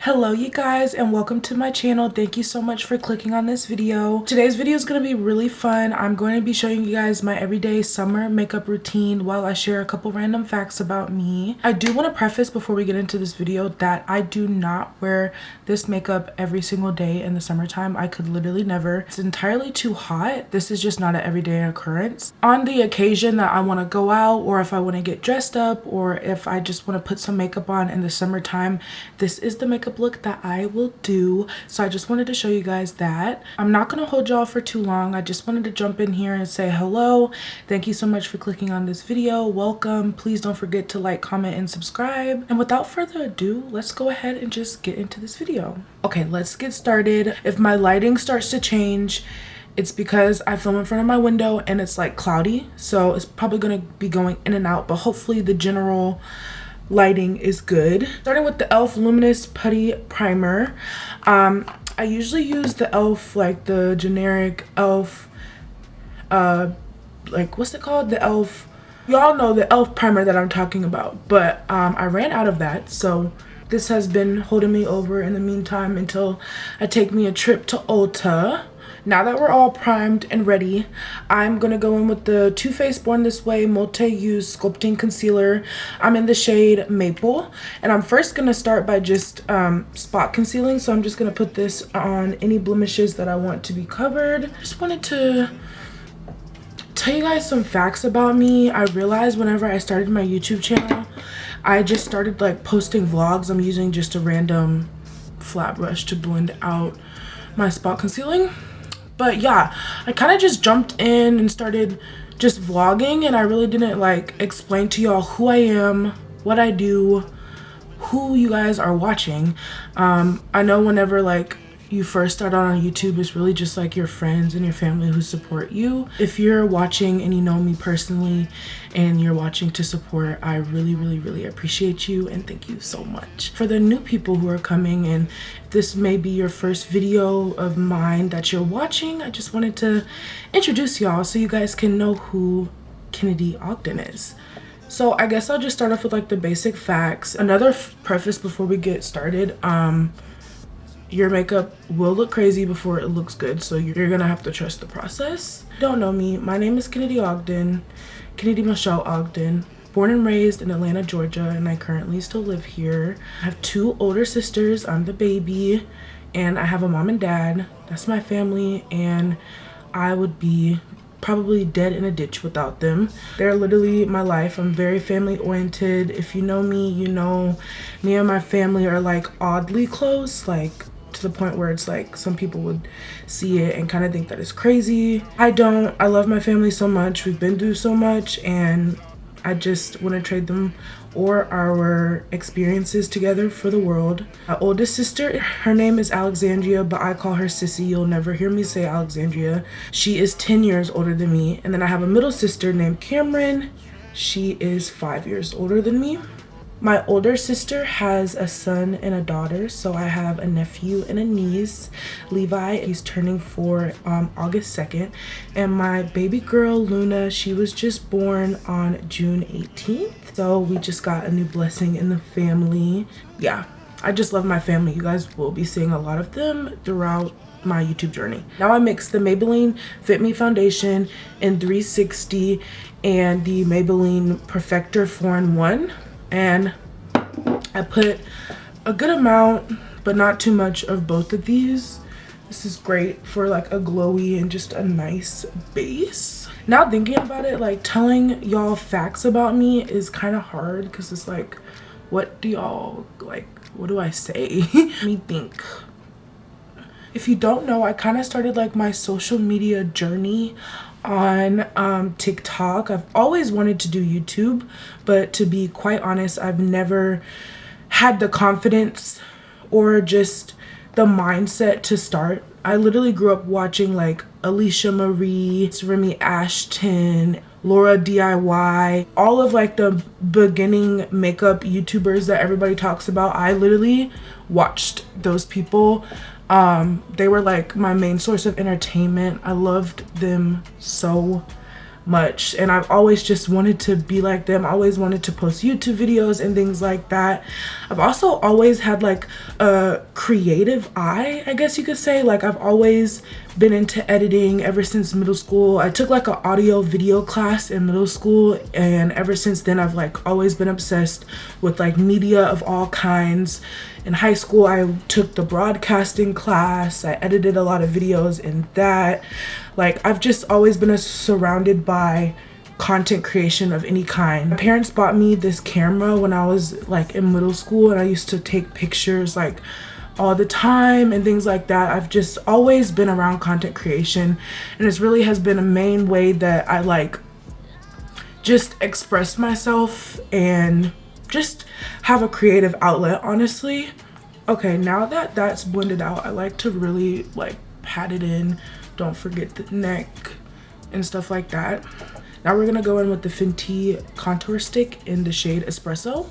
Hello you guys, and welcome to my channel. Thank you so much for clicking on this video. Today's video is going to be really fun. I'm going to be showing you guys my everyday summer makeup routine while I share a couple random facts about me. I do want to preface before we get into this video that I do not wear this makeup every single day in the summertime. I could literally never. It's entirely too hot. This is just not an everyday occurrence. On the occasion that I want to go out, or if I want to get dressed up, or if I just want to put some makeup on in the summertime, this is the makeup look that I will do. So I just wanted to show you guys that. I'm not gonna hold y'all for too long. I just wanted to jump in here and say hello. Thank you so much for clicking on this video. Welcome. Please don't forget to like, comment, and subscribe. And without further ado, let's go ahead and just get into this video. Okay, let's get started. If my lighting starts to change, it's because I film in front of my window and it's like cloudy, so it's probably gonna be going in and out, but hopefully the general lighting is good. Starting with the e.l.f. Luminous Putty Primer. I usually use the e.l.f. like the generic e.l.f. Like what's it called? The e.l.f. Y'all know the e.l.f. primer that I'm talking about, but I ran out of that, so this has been holding me over in the meantime until I take me a trip to Ulta. Now that we're all primed and ready, I'm gonna go in with the Too Faced Born This Way Multi-Use Sculpting Concealer. I'm in the shade Maple, and I'm first gonna start by just spot concealing. So I'm just gonna put this on any blemishes that I want to be covered. Just wanted to tell you guys some facts about me. I realized whenever I started my YouTube channel, I just started like posting vlogs. I'm using just a random flat brush to blend out my spot concealing. But yeah, I kind of just jumped in and started just vlogging, and I really didn't like explain to y'all who I am, what I do, who you guys are watching. I know whenever like you first start out on YouTube, it's really just like your friends and your family who support you. If you're watching and you know me personally and you're watching to support, I really appreciate you and thank you so much. For the new people who are coming, and if this may be your first video of mine that you're watching, I just wanted to introduce y'all so you guys can know who Kennedy Ogden is. So I guess I'll just start off with like the basic facts. Another preface before we get started, your makeup will look crazy before it looks good, so you're gonna have to trust the process. If you don't know me, my name is Kennedy Ogden, Kennedy Michelle Ogden, born and raised in Atlanta, Georgia, and I currently still live here. I have two older sisters, I'm the baby, and I have a mom and dad. That's my family, and I would be probably dead in a ditch without them. They're literally my life. I'm very family oriented. If you know me, you know me and my family are like oddly close, like to the point where it's like some people would see it and kind of think that it's crazy. I don't. I love my family so much. We've been through so much, and I just want to trade them or our experiences together for the world. My oldest sister, her name is Alexandria, but I call her Sissy. You'll never hear me say Alexandria. She is 10 years older than me. And then I have a middle sister named Cameron. She is 5 years older than me. My older sister has a son and a daughter, so I have a nephew and a niece. Levi, he's turning 4 August 2nd. And my baby girl, Luna, she was just born on June 18th. So we just got a new blessing in the family. Yeah, I just love my family. You guys will be seeing a lot of them throughout my YouTube journey. Now I mix the Maybelline Fit Me Foundation in 360 and the Maybelline Perfector 4-in-1. And I put a good amount, but not too much, of both of these. This is great for like a glowy and just a nice base. Now thinking about it, like telling y'all facts about me is kind of hard because it's like, what do y'all like? What do I say? Let me think. If you don't know, I kind of started like my social media journey on TikTok. I've always wanted to do YouTube, but to be quite honest, I've never had the confidence or just the mindset to start. I literally grew up watching like Alicia Marie, Remy Ashton, Laura DIY, all of like the beginning makeup YouTubers that everybody talks about. I literally watched those people. They were like my main source of entertainment. I loved them so much, and I've always just wanted to be like them. I always wanted to post YouTube videos and things like that. I've also always had like a creative eye, I guess you could say. Like I've always been into editing ever since middle school. I took like an audio video class in middle school, and ever since then I've like always been obsessed with like media of all kinds. In high school I took the broadcasting class. I edited a lot of videos in that. Like I've just always been surrounded by content creation of any kind. My parents bought me this camera when I was like in middle school, and I used to take pictures like all the time and things like that. I've just always been around content creation, and this really has been a main way that I like just express myself and just have a creative outlet, honestly. Okay, now that that's blended out, I like to really like pat it in. Don't forget the neck and stuff like that. Now we're gonna go in with the Fenty contour stick in the shade Espresso.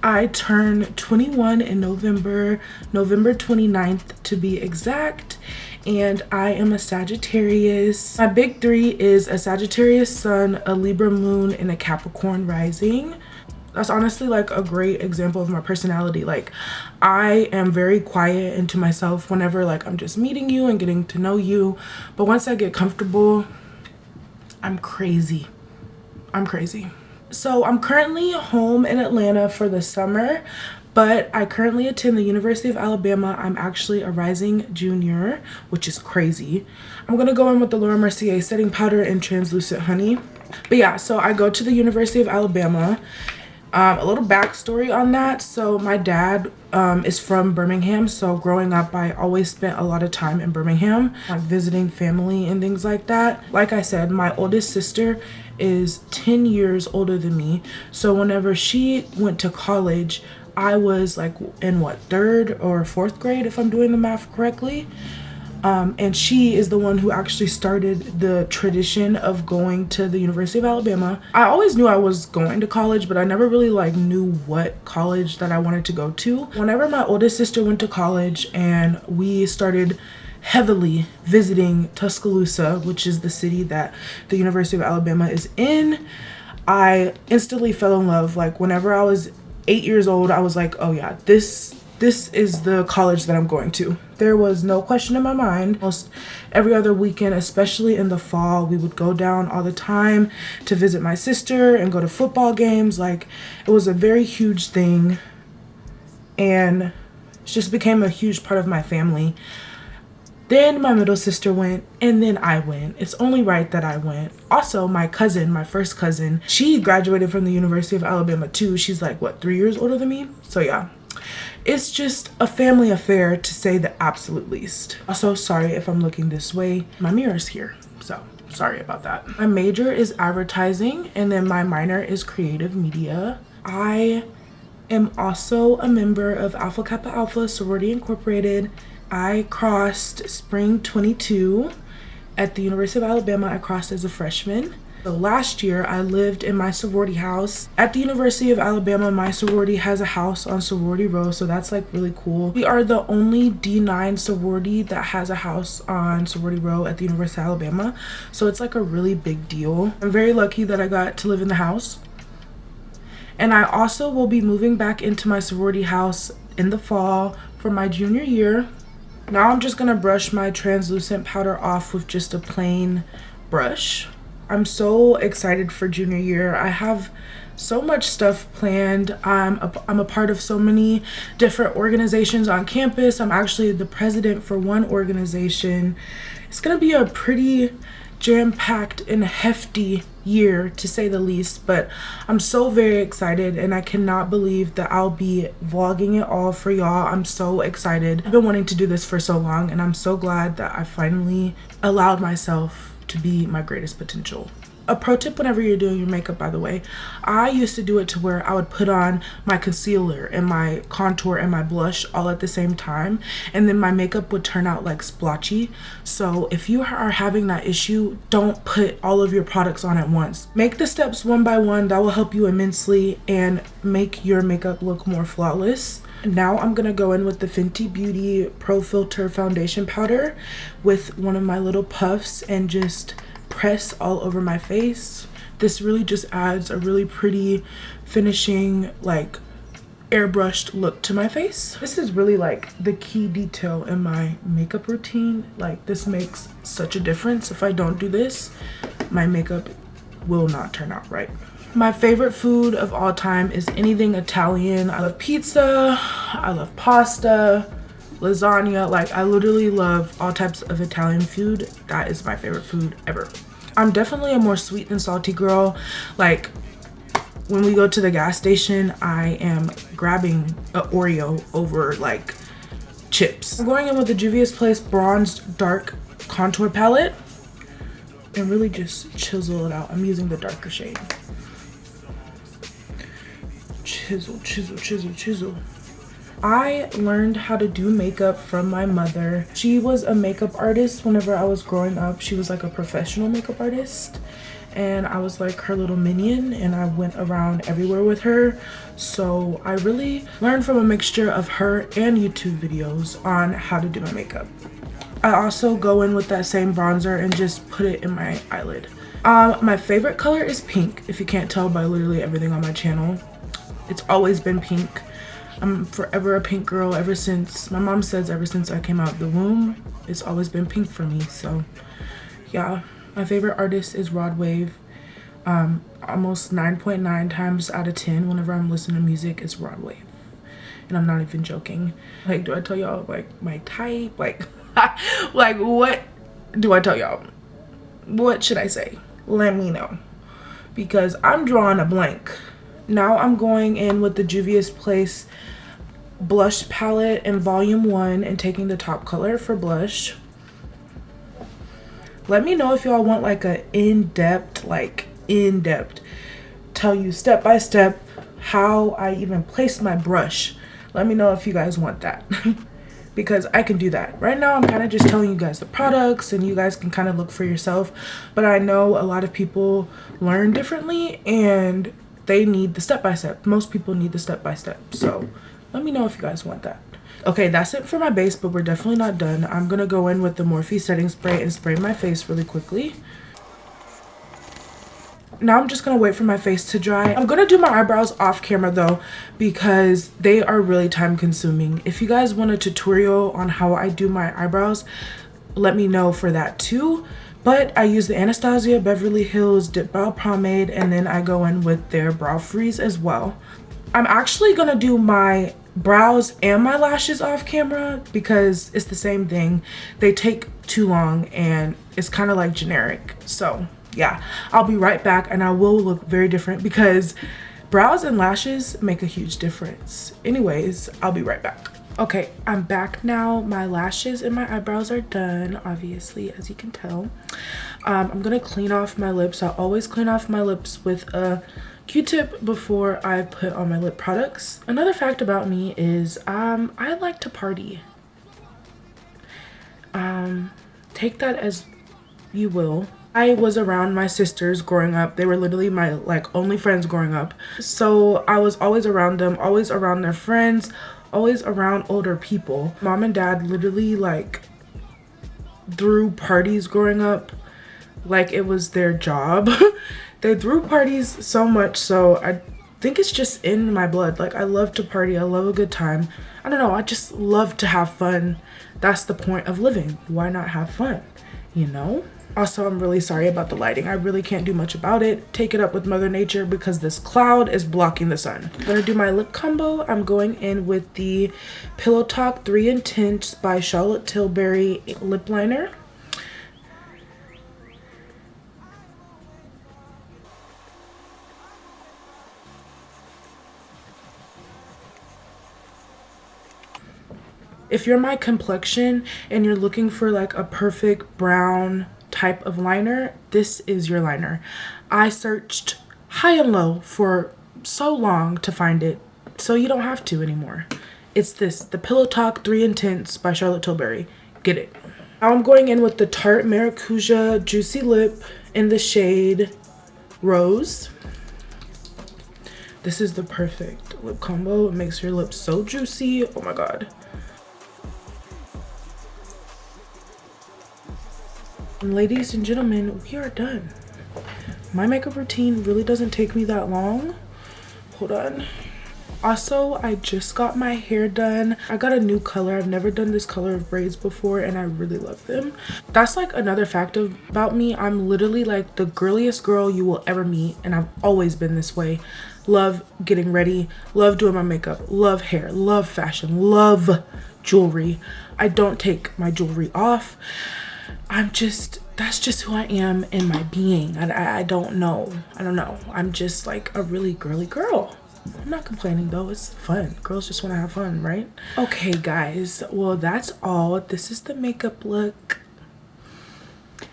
I turned 21 in November 29th to be exact, and I am a Sagittarius. My big three is a Sagittarius sun, a Libra moon, and a Capricorn rising. That's honestly like a great example of my personality. Like I am very quiet and to myself whenever like I'm just meeting you and getting to know you, but once I get comfortable, I'm crazy. So I'm currently home in Atlanta for the summer, but I currently attend the University of Alabama. I'm actually a rising junior, which is crazy. I'm gonna go in with the Laura Mercier setting powder and translucent honey. But yeah, so I go to the University of Alabama. A little backstory on that. So my dad is from Birmingham, so growing up I always spent a lot of time in Birmingham, like visiting family and things like that. Like I said, my oldest sister is 10 years older than me, so whenever she went to college, I was like in what, 3rd or 4th grade if I'm doing the math correctly. And she is the one who actually started the tradition of going to the University of Alabama. I always knew I was going to college, but I never really like knew what college that I wanted to go to. Whenever my oldest sister went to college and we started heavily visiting Tuscaloosa, which is the city that the University of Alabama is in, I instantly fell in love. Like whenever I was 8 years old, I was like, oh yeah, this is the college that I'm going to. There was no question in my mind. Almost every other weekend, especially in the fall, we would go down all the time to visit my sister and go to football games. Like it was a very huge thing, and it just became a huge part of my family. Then my middle sister went, and then I went. It's only right that I went. Also, my cousin, my first cousin, she graduated from the University of Alabama too. She's like, what, 3 years older than me? So yeah, it's just a family affair to say the absolute least. Also, sorry if I'm looking this way. My mirror's here, so sorry about that. My major is advertising, and then my minor is creative media. I am also a member of Alpha Kappa Alpha Sorority Incorporated. I crossed spring 22 at the University of Alabama. I crossed as a freshman. So last year I lived in my sorority house at the University of Alabama. My sorority has a house on Sorority Row, so that's like really cool. We are the only D9 sorority that has a house on Sorority Row at the University of Alabama, so it's like a really big deal. I'm very lucky that I got to live in the house. And I also will be moving back into my sorority house in the fall for my junior year. Now I'm just gonna brush my translucent powder off with just a plain brush. I'm so excited for junior year. I have so much stuff planned. I'm a part of so many different organizations on campus. I'm actually the president for one organization. It's gonna be a pretty jam-packed and hefty year, to say the least, but I'm so very excited, and I cannot believe that I'll be vlogging it all for y'all. I'm so excited. I've been wanting to do this for so long, and I'm so glad that I finally allowed myself to be my greatest potential. A pro tip whenever you're doing your makeup, by the way, I used to do it to where I would put on my concealer and my contour and my blush all at the same time, and then my makeup would turn out like splotchy. So if you are having that issue, don't put all of your products on at once. Make the steps one by one. That will help you immensely and make your makeup look more flawless. Now I'm gonna go in with the Fenty Beauty Pro Filter foundation powder with one of my little puffs and just press all over my face. This really just adds a really pretty finishing, like airbrushed look to my face. This is really like the key detail in my makeup routine. Like, this makes such a difference. If I don't do this, my makeup will not turn out right. My favorite food of all time is anything Italian. I love pizza, I love pasta, lasagna. Like, I literally love all types of Italian food. That is my favorite food ever. I'm definitely a more sweet than salty girl. Like, when we go to the gas station, I am grabbing an Oreo over like chips. I'm going in with the Juvia's Place Bronzed Dark Contour Palette and really just chisel it out. I'm using the darker shade. Chisel, chisel, chisel, chisel. I learned how to do makeup from my mother. She was a makeup artist whenever I was growing up. She was like a professional makeup artist, and I was like her little minion, and I went around everywhere with her. So I really learned from a mixture of her and YouTube videos on how to do my makeup. I also go in with that same bronzer and just put it in my eyelid. My favorite color is pink, if you can't tell by literally everything on my channel. It's always been pink. I'm forever a pink girl. Ever since, my mom says ever since I came out of the womb, it's always been pink for me. So yeah, my favorite artist is Rod Wave. Almost 9.9 times out of 10 whenever I'm listening to music, it's Rod Wave. And I'm not even joking. Like, do I tell y'all like my type? Like, like what do I tell y'all? What should I say? Let me know, because I'm drawing a blank. Now I'm going in with the Juvia's Place blush palette in volume 1 and taking the top color for blush. Let me know if y'all want like a in-depth tell you step by step how I even place my brush. Let me know if you guys want that. Because I can do that. Right now I'm kind of just telling you guys the products and you guys can kind of look for yourself, but I know a lot of people learn differently and they need the step-by-step. Most people need the step-by-step. So let me know if you guys want that. Okay, that's it for my base, but we're definitely not done. I'm gonna go in with the Morphe setting spray and spray my face really quickly. Now I'm just gonna wait for my face to dry. I'm gonna do my eyebrows off camera though, because they are really time consuming. If you guys want a tutorial on how I do my eyebrows, let me know for that too. But I use the Anastasia Beverly Hills Dip Brow Pomade, and then I go in with their Brow Freeze as well. I'm actually gonna do my brows and my lashes off camera because it's the same thing. They take too long and it's kind of like generic. So yeah, I'll be right back, and I will look very different because brows and lashes make a huge difference. Anyways, I'll be right back. Okay, I'm back now. My lashes and my eyebrows are done, obviously, as you can tell. I'm gonna clean off my lips. I always clean off my lips with a Q-tip before I put on my lip products. Another fact about me is I like to party. Take that as you will. I was around my sisters growing up. They were literally my like only friends growing up. So I was always around them, always around their friends, always around older people. Mom and dad literally like threw parties growing up like it was their job. They threw parties so much, so I think it's just in my blood. Like, I love to party, I love a good time. I don't know, I just love to have fun. That's the point of living. Why not have fun, you know? Also, I'm really sorry about the lighting. I really can't do much about it. Take it up with Mother Nature because this cloud is blocking the sun. I'm gonna do my lip combo. I'm going in with the Pillow Talk 3 in Tints by Charlotte Tilbury lip liner. If you're my complexion and you're looking for like a perfect brown type of liner, this is your liner. I searched high and low for so long to find it, so you don't have to anymore. It's this, the Pillow Talk 3 Intense by Charlotte Tilbury. Get it. Now I'm going in with the Tarte Maracuja Juicy Lip in the shade Rose. This is the perfect lip combo. It makes your lips so juicy. Oh my god. And ladies and gentlemen, we are done. My makeup routine really doesn't take me that long. Hold on. Also, I just got my hair done. I got a new color. I've never done this color of braids before and I really love them. That's like another fact about me. I'm literally like the girliest girl you will ever meet, and I've always been this way. Love getting ready, love doing my makeup, love hair, love fashion, love jewelry. I don't take my jewelry off. That's just who I am in my being. I don't know. I'm just like a really girly girl. I'm not complaining though, it's fun. Girls just want to have fun, right? Okay guys, well that's all. This is the makeup look.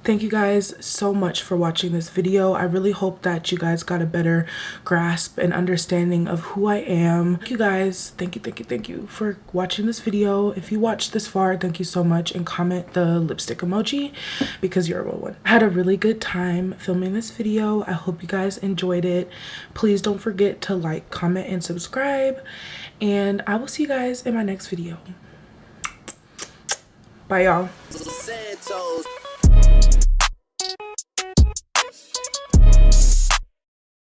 Thank you guys so much for watching this video. I really hope that you guys got a better grasp and understanding of who I am. Thank you guys. Thank you for watching this video. If you watched this far, thank you so much, and comment the lipstick emoji because you're a real one. I had a really good time filming this video. I hope you guys enjoyed it. Please don't forget to like, comment, and subscribe, and I will see you guys in my next video. Bye y'all.